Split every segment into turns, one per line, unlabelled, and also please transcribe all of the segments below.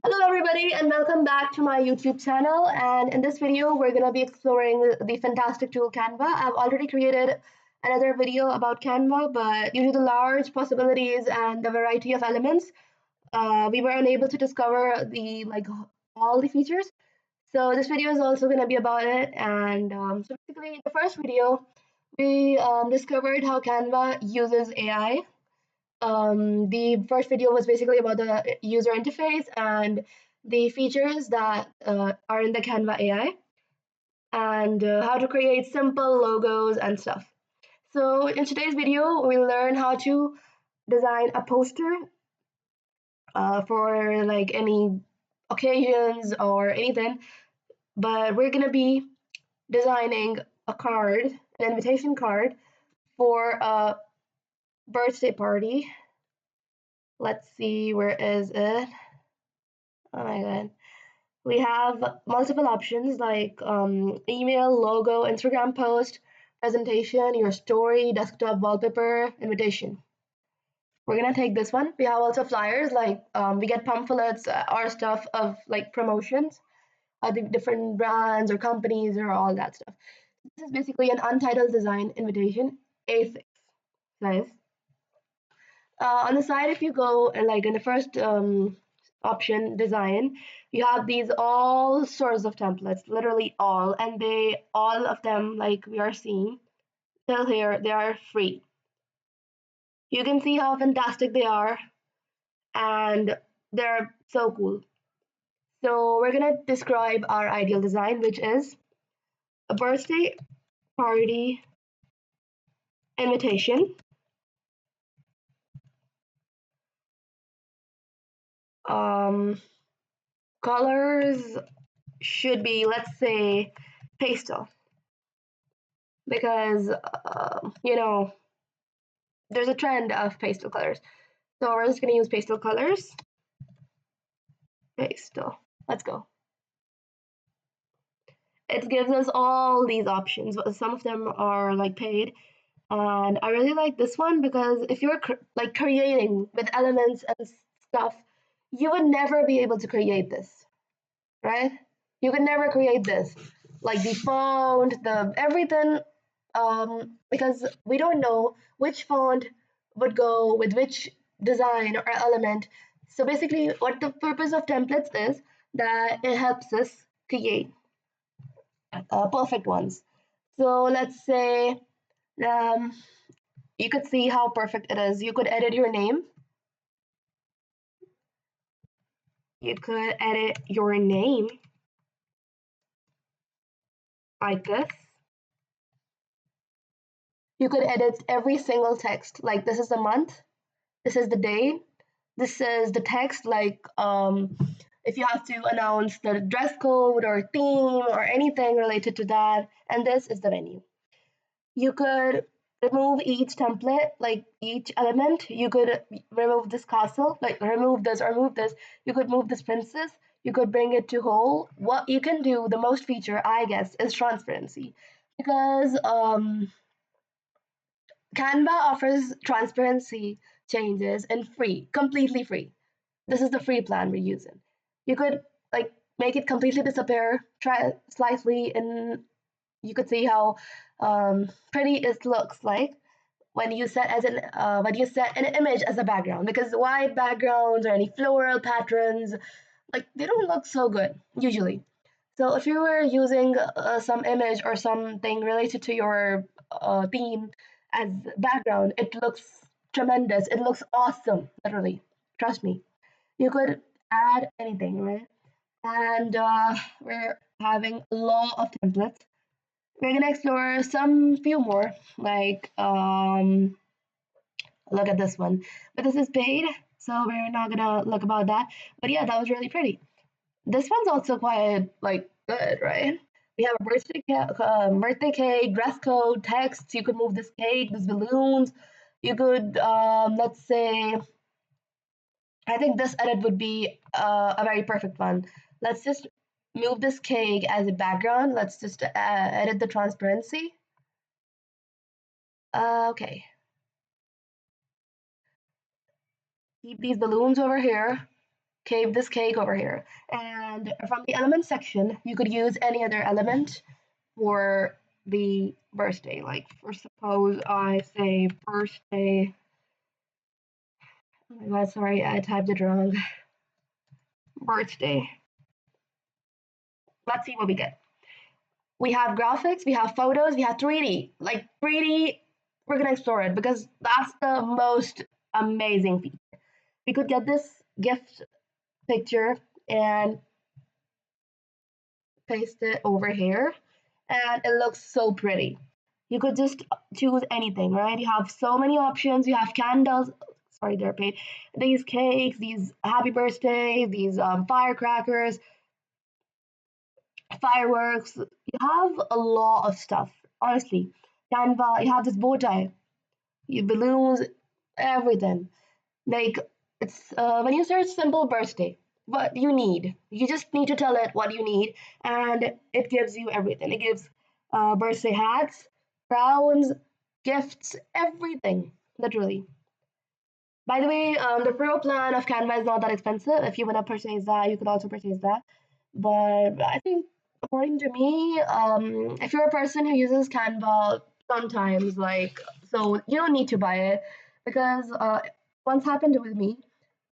Hello, everybody, and welcome back to my YouTube channel. And in this video, we're going to be exploring the fantastic tool Canva. I've already created another video about Canva, but due to the large possibilities and the variety of elements, we were unable to discover all the features. So this video is also going to be about it. And so basically, the first video, we discovered how Canva uses AI. The first video was basically about the user interface and the features that are in the Canva AI and how to create simple logos and stuff. So in today's video, we'll learn how to design a poster for like any occasions or anything, but we're gonna be designing a card, an invitation card for a birthday party. Let's see, where is it? Oh my god. We have multiple options like email, logo, Instagram post, presentation, your story, desktop wallpaper, invitation. We're gonna take this one. We have also flyers like we get pamphlets or stuff of like promotions, the different brands or companies or all that stuff. This is basically an untitled design invitation, A6 size. On the side, if you go like in the first option, design, you have these all sorts of templates, literally all, and they all of them, like we are seeing till here, they are free. You can see how fantastic they are, and they're so cool. So we're gonna describe our ideal design, which is a birthday party invitation. Um, Colors should be, let's say, pastel, because there's a trend of pastel colors. So we're just gonna use pastel colors. Pastel. Let's go. It gives us all these options. Some of them are like paid, and I really like this one because if you're like creating with elements and stuff, you would never be able to create this, right? You could never create this, like the font, the everything, because we don't know which font would go with which design or element. So basically, what the purpose of templates is that it helps us create perfect ones. So let's say um, you could see how perfect it is. You could edit your name. You could edit your name like this. You could edit every single text. Like this is the month, this is the day, this is the text. Like if you have to announce the dress code or theme or anything related to that, and this is the venue. You could remove each template, like each element. You could remove this castle, like remove this or move this. You could move this princess. You could bring it to whole. What you can do, the most feature, I guess, is transparency, because Canva offers transparency changes and free, completely free. This is the free plan we're using. You could like make it completely disappear, try slightly, and you could see how pretty it looks like when you set an image as a background. Because white backgrounds or any floral patterns, like they don't look so good usually. So if you were using some image or something related to your theme as background, it looks tremendous. It looks awesome, literally. Trust me. You could add anything, right? And we're having a lot of templates. We're gonna explore some few more, like look at this one. But this is paid, so we're not gonna look about that. But yeah, that was really pretty. This one's also quite like good, right? We have a birthday cake, dress code, text. You could move this cake, these balloons. You could, let's say, I think this edit would be a very perfect one. Let's just move this cake as a background. Let's just edit the transparency. Okay. Keep these balloons over here. this cake over here. And from the element section, you could use any other element for the birthday. Like, for suppose I say birthday. Oh my god, sorry, I typed it wrong. Birthday. Let's see what we get. We have graphics, we have photos, we have 3D. Like 3D, we're gonna explore it because that's the most amazing feature. We could get this gift picture and paste it over here, and it looks so pretty. You could just choose anything, right? You have so many options. You have candles. Sorry, they're paid. These cakes, these happy birthday, these firecrackers, fireworks. You have a lot of stuff. Honestly, Canva. You have this bow tie, you balloons, everything. Like it's when you search simple birthday, what you need, you just need to tell it what you need, and it gives you everything. It gives birthday hats, crowns, gifts, everything, literally. By the way, the pro plan of Canva is not that expensive. If you want to purchase that, you could also purchase that. But I think, according to me, if you're a person who uses Canva sometimes, like, so you don't need to buy it because once happened with me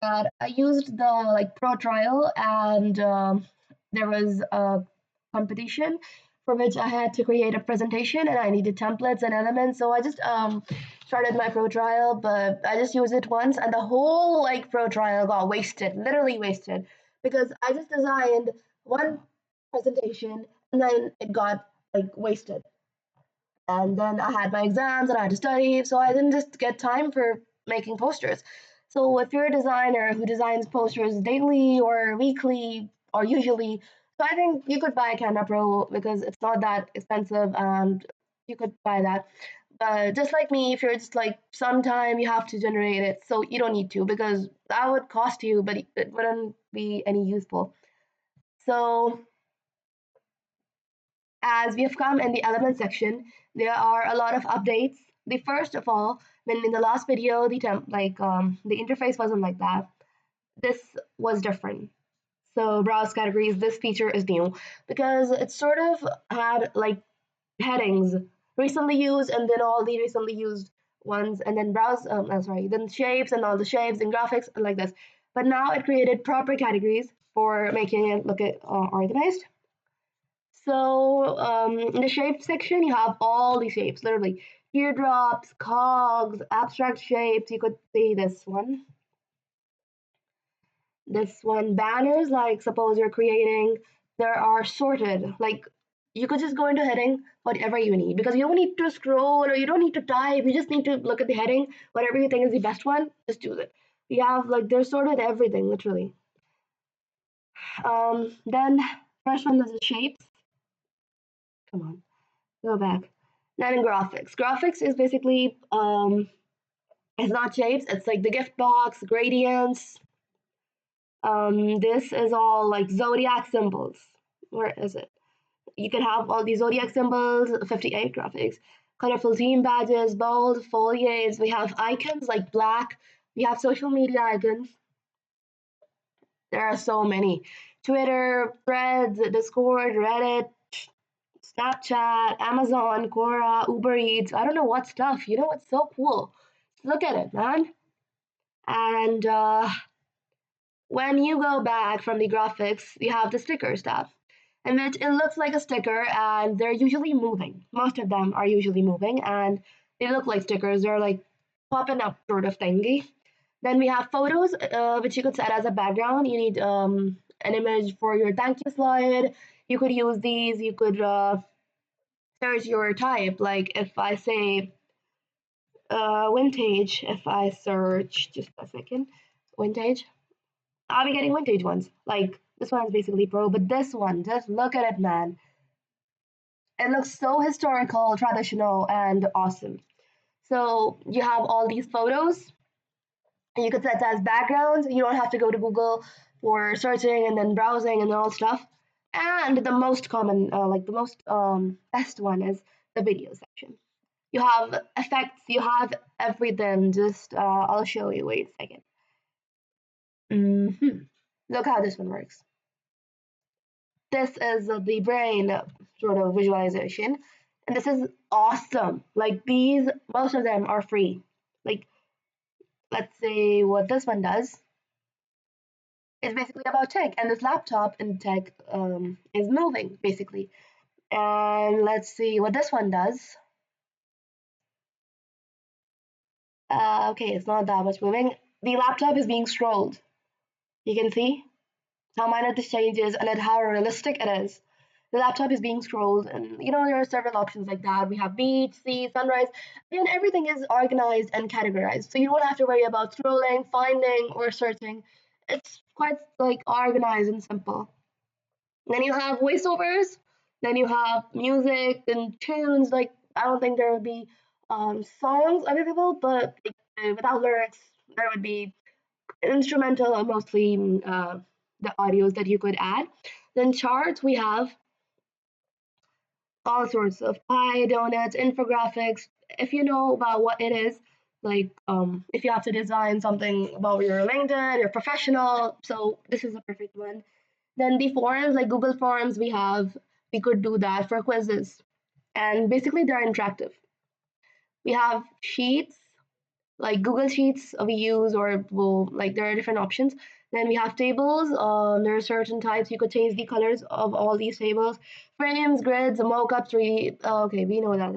that I used the like pro trial, and there was a competition for which I had to create a presentation and I needed templates and elements. So I just started my pro trial, but I just used it once and the whole like pro trial got wasted, literally wasted, because I just designed one presentation and then it got like wasted. And then I had my exams and I had to study, so I didn't just get time for making posters. So if you're a designer who designs posters daily or weekly or usually, so I think you could buy Canva Pro because it's not that expensive and you could buy that. But just like me, if you're just like sometime you have to generate it, so you don't need to because that would cost you, but it wouldn't be any useful. So as we have come in the element section, there are a lot of updates. The first of all, when in the last video, the interface wasn't like that. This was different. So browse categories, this feature is new because it sort of had like headings recently used and then all the recently used ones and then then shapes and all the shapes and graphics like this. But now it created proper categories for making it look organized. So in the shape section, you have all the shapes, literally teardrops, cogs, abstract shapes. You could see this one. This one, banners. Like suppose you're creating, there are sorted. Like you could just go into heading, whatever you need, because you don't need to scroll or you don't need to type. You just need to look at the heading, whatever you think is the best one, just choose it. You have like they're sorted everything, literally. Then first one is the shapes. Come on. Go back. Then in graphics. Graphics is basically it's not shapes, it's like the gift box, gradients. This is all like zodiac symbols. Where is it? You can have all these zodiac symbols, 58 graphics, colorful team badges, bold, foliage. We have icons like black. We have social media icons. There are so many. Twitter, Threads, Discord, Reddit, Snapchat, Amazon, Quora, Uber Eats. I don't know what stuff. You know what's so cool? Look at it, man. And when you go back from the graphics, you have the stickers tab. And it looks like a sticker, and they're usually moving. Most of them are usually moving, and they look like stickers. They're like popping up sort of thingy. Then we have photos, which you could set as a background. You need an image for your thank you slide. You could use these. You could search your type. Like if I say vintage, if I search just a second, vintage, I'll be getting vintage ones. Like this one's basically pro, but this one, just look at it, man. It looks so historical, traditional, and awesome. So you have all these photos, and you could set as backgrounds. You don't have to go to Google for searching and then browsing and all stuff. And the most common, like the most best one is the video section. You have effects, you have everything. Just I'll show you. Wait a second. Mm-hmm. Look how this one works. This is the brain sort of visualization, and this is awesome. Like these, most of them are free. Like, let's say what this one does is basically about tech, and this laptop in tech is moving basically. And let's see what this one does. Okay, it's not that much moving. The laptop is being scrolled. You can see how minor this changes and how realistic it is. The laptop is being scrolled, and there are several options like that. We have beach, sea, sunrise, and everything is organized and categorized. So you don't have to worry about scrolling, finding, or searching. It's quite like organized and simple. Then you have voiceovers, then you have music and tunes. Like, I don't think there would be songs available, but like, without lyrics, there would be instrumental or mostly the audios that you could add. Then charts, we have all sorts of pie, donuts, infographics. If you know about what it is, like if you have to design something about your LinkedIn, your professional, so this is a perfect one. Then the forums, like Google Forms, we could do that for quizzes, and basically they're interactive. We have sheets like Google Sheets we use, or well, like there are different options. Then we have tables. There are certain types you could change the colors of all these tables. Frames, grids, mockups. 3D. Okay, we know that.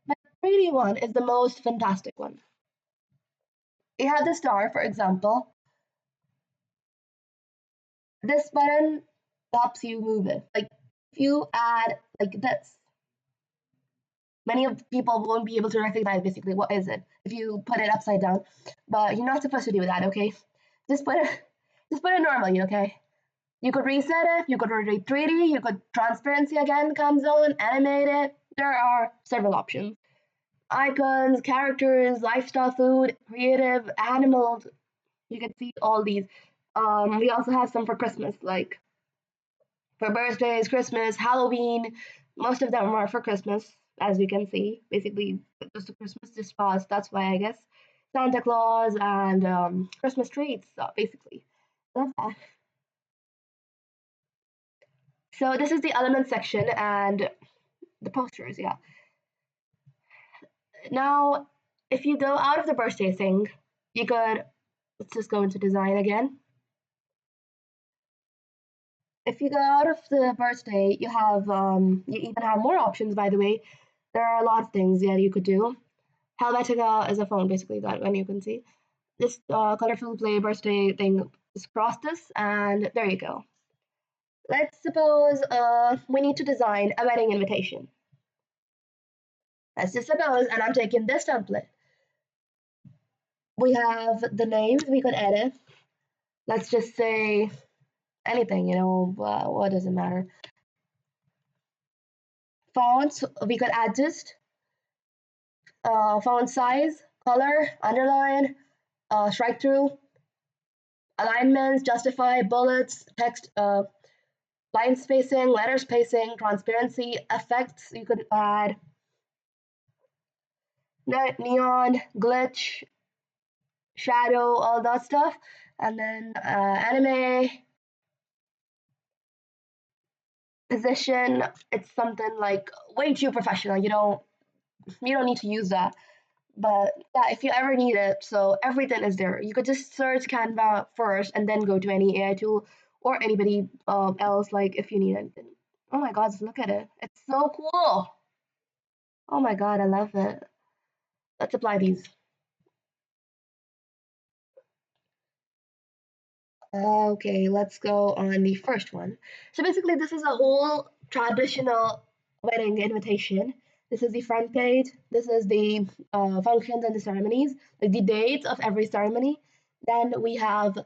But the 3D one is the most fantastic one. You have the star, for example. This button helps you move it. Like if you add like this, many of people won't be able to recognize basically what is it if you put it upside down. But you're not supposed to do that, okay? Just put it, just put it normally, okay? You could reset it. You could rotate 3D. You could transparency again comes on, animate it. There are several options. Icons, characters, lifestyle, food, creative, animals. You can see all these. We also have some for Christmas, like for birthdays, Christmas, Halloween. Most of them are for Christmas, as you can see. Basically, just the Christmas just passed. That's why I guess Santa Claus and Christmas treats, basically. Love that. So this is the element section and the posters. Yeah. Now, if you go out of the birthday thing, you could let's just go into design again. If you go out of the birthday, you even have more options. By the way, there are a lot of things that you could do. Helvetica is a phone, basically, that one you can see. This colorful play birthday thing, just cross this, and there you go. Let's suppose we need to design a wedding invitation. Let's just suppose, and I'm taking this template. We have the names we could edit. Let's just say anything, what does it matter? Fonts, we could adjust font size, color, underline, strike through, alignments, justify, bullets, text, line spacing, letter spacing, transparency, effects. You could add neon, glitch, shadow, all that stuff. And then anime, position, it's something like way too professional. You don't need to use that. But yeah, if you ever need it, so everything is there. You could just search Canva first and then go to any AI tool or anybody else, like if you need anything. Oh my god, just look at it. It's so cool. Oh my god, I love it. Let's apply these. Okay, let's go on the first one. So basically, this is a whole traditional wedding invitation. This is the front page. This is the functions and the ceremonies, like the dates of every ceremony. Then we have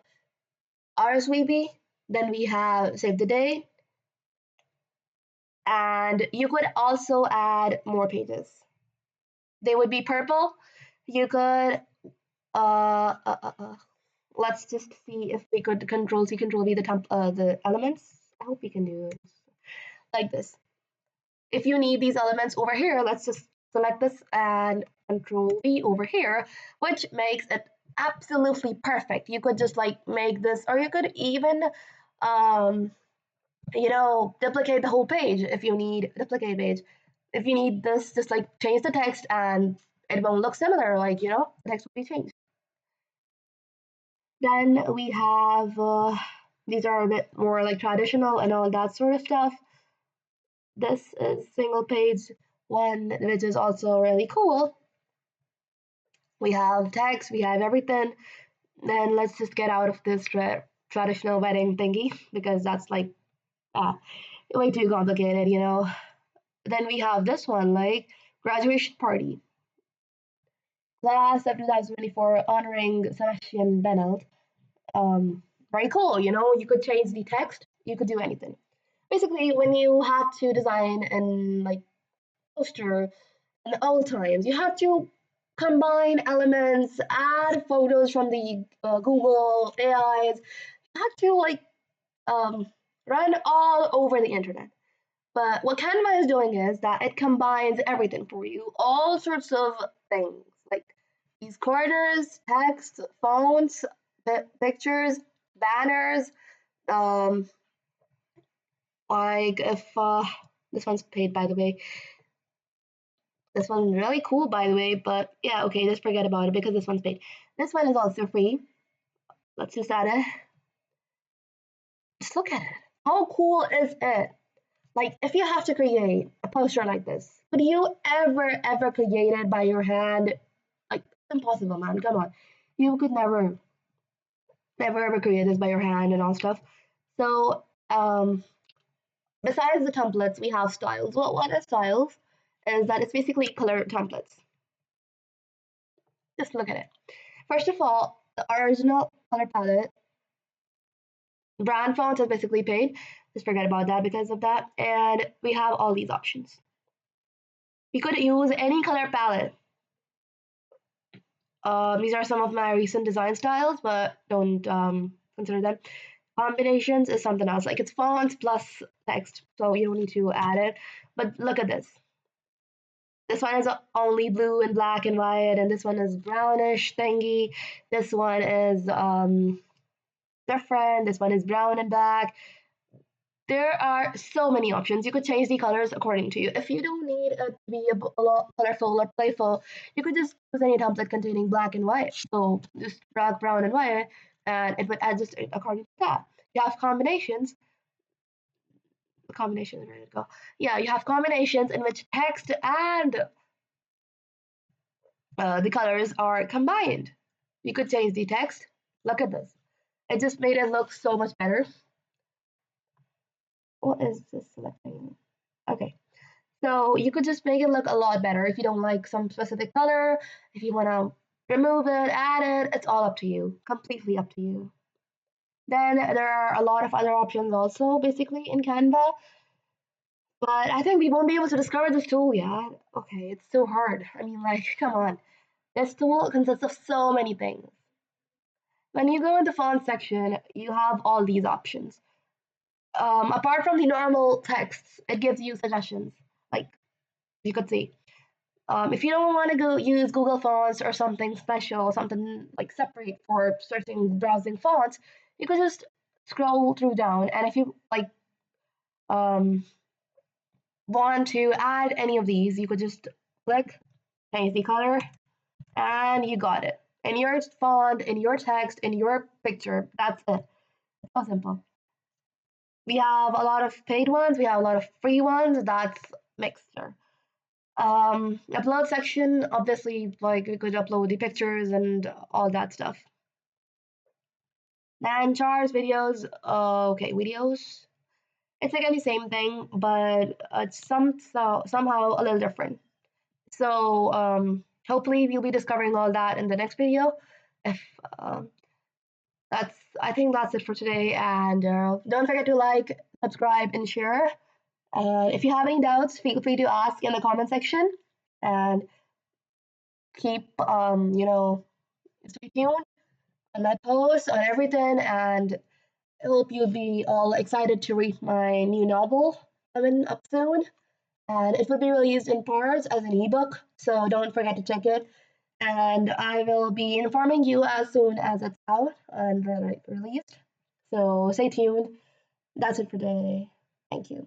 RSVP. Then we have save the day. And you could also add more pages. They would be purple. You could uh, uh, uh, uh, let's just see if we could control C, control V the elements. I hope we can do it like this. If you need these elements over here, let's just select this and control V over here, which makes it absolutely perfect. You could just like make this, or you could even um, duplicate the whole page if you need duplicate page. If you need this, just like change the text and it won't look similar. Like, the text will be changed. Then we have these are a bit more like traditional and all that sort of stuff. This is single page one, which is also really cool. We have text, we have everything. Then let's just get out of this traditional wedding thingy because that's like way too complicated. Then we have this one, like graduation party. Class of 2024 honoring Sebastian Benelt. Very cool, you could change the text, you could do anything. Basically, when you have to design and like poster in the old times, you have to combine elements, add photos from the Google AIs. You have to like um, run all over the internet. But what Canva is doing is that it combines everything for you, all sorts of things like these corners, text, fonts, pictures, banners. Um, like if this one's paid, by the way. This one's really cool, by the way. But yeah, okay, just forget about it because this one's paid. This one is also free. Let's just add it. Just look at it. How cool is it? Like, if you have to create a poster like this, could you ever create it by your hand? Like, it's impossible, man. Come on. You could never ever create this by your hand and all stuff. So, besides the templates, we have styles. What is styles? Is that it's basically color templates. Just look at it. First of all, the original color palette, brand font is basically paid. Just forget about that because of that. And we have all these options. You could use any color palette. These are some of my recent design styles, but don't consider them. Combinations is something else. Like it's fonts plus text, so you don't need to add it. But look at this. This one is only blue and black and white, and this one is brownish thingy. This one is different. This one is brown and black. There are so many options. You could change the colors according to you. If you don't need it to be a lot colorful or playful, you could just use any template containing black and white. So just black, brown, and white, and it would adjust it according to that. You have combinations. Combinations, ready to go. Yeah, you have combinations in which text and the colors are combined. You could change the text. Look at this. It just made it look so much better. What is this selecting? Okay. So you could just make it look a lot better if you don't like some specific color, if you want to remove it, add it, it's all up to you, completely up to you. Then there are a lot of other options also basically in Canva, but I think we won't be able to discover this tool yet. Okay, it's so hard. I mean, like, come on. This tool consists of so many things. When you go in the font section, you have all these options. Apart from the normal texts, it gives you suggestions. Like you could see, if you don't want to go use Google Fonts or something special, something like separate for searching, browsing fonts, you could just scroll through down. And if you like um, want to add any of these, you could just click, change the color, and you got it. In your font, in your text, in your picture, that's it. It's so simple. We have a lot of paid ones, we have a lot of free ones, that's mixture. Upload section, obviously, like we could upload the pictures and all that stuff. Then charts, videos, okay, videos. It's like the same thing, but it's somehow a little different. So hopefully we'll be discovering all that in the next video. If that's, I think that's it for today. And don't forget to like, subscribe, and share. If you have any doubts, feel free to ask in the comment section. And keep stay tuned on my posts on everything, and I hope you'll be all excited to read my new novel coming up soon. And it will be released in parts as an ebook, so don't forget to check it. and I will be informing you as soon as it's out and released. So stay tuned. That's it for today. Thank you.